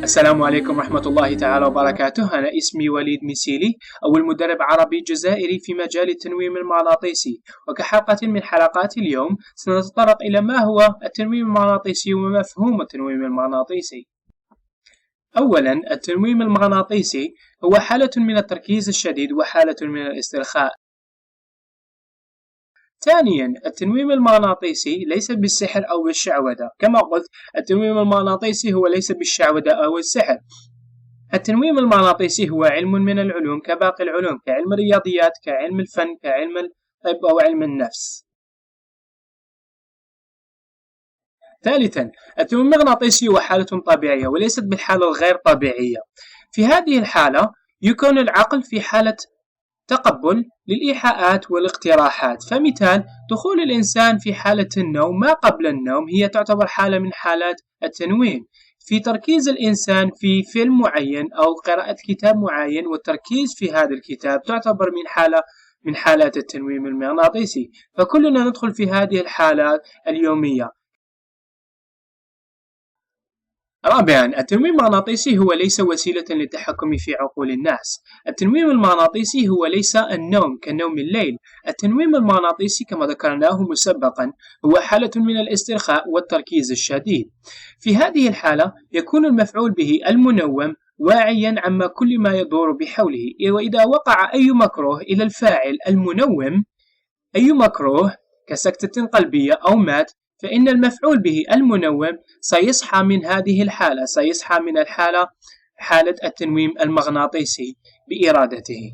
السلام عليكم ورحمة الله تعالى وبركاته. أنا اسمي وليد ميسيلي، أول مدرب عربي جزائري في مجال التنويم المغناطيسي. وكحلقة من حلقات اليوم سنتطرق إلى ما هو التنويم المغناطيسي ومفهوم التنويم المغناطيسي. أولا، التنويم المغناطيسي هو حالة من التركيز الشديد وحالة من الاسترخاء. ثانيا، التنويم المغناطيسي ليس بالسحر أو بالشعوذة. كما قلت، التنويم المغناطيسي هو ليس بالشعوذة أو السحر. التنويم المغناطيسي هو علم من العلوم كباقي العلوم، كعلم الرياضيات، كعلم الفن، كعلم الطب أو علم النفس. ثالثا، التنويم المغناطيسي هو حالة طبيعية وليست بالحالة الغير طبيعية. في هذه الحالة يكون العقل في حالة تقبل للإيحاءات والاقتراحات. فمثال دخول الإنسان في حالة النوم ما قبل النوم هي تعتبر حالة من حالات التنويم. في تركيز الإنسان في فيلم معين أو قراءة كتاب معين والتركيز في هذا الكتاب تعتبر من حالات التنويم المغناطيسي. فكلنا ندخل في هذه الحالات اليومية. رابعا، التنويم المغناطيسي هو ليس وسيلة للتحكم في عقول الناس. التنويم المغناطيسي هو ليس النوم كنوم الليل. التنويم المغناطيسي كما ذكرناه مسبقا هو حالة من الاسترخاء والتركيز الشديد. في هذه الحالة يكون المفعول به المنوم واعيا عما كل ما يدور بحوله، وإذا وقع أي مكروه إلى الفاعل المنوم، أي مكروه كسكتة قلبية أو مات، فإن المفعول به المنوم سيصحى من هذه الحالة، سيصحى من حالة التنويم المغناطيسي بإرادته.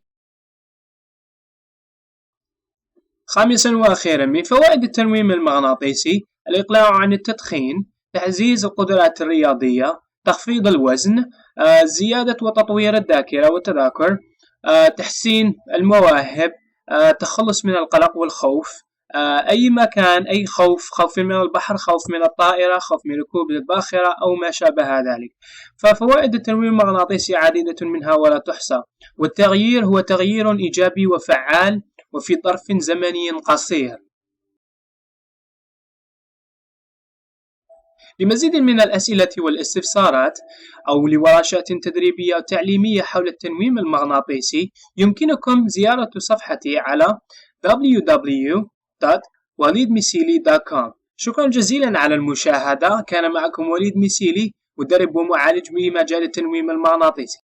خامسا وأخيرا، من فوائد التنويم المغناطيسي الإقلاع عن التدخين، تعزيز القدرات الرياضية، تخفيض الوزن، زيادة وتطوير الذاكرة والتذاكر، تحسين المواهب، تخلص من القلق والخوف، أي مكان، أي خوف من البحر، خوف من الطائرة، خوف من ركوب الباخرة أو ما شابه ذلك. ففوائد التنويم المغناطيسي عديدة منها ولا تحصى. والتغيير هو تغيير إيجابي وفعال وفي ظرف زمني قصير. لمزيد من الأسئلة والاستفسارات أو لورشات تدريبية وتعليمية حول التنويم المغناطيسي يمكنكم زيارة صفحتي على www.walidmisili.com. شكرا جزيلا على المشاهدة. كان معكم وليد ميسيلي، مدرب ومعالج بمجال التنويم المغناطيسي.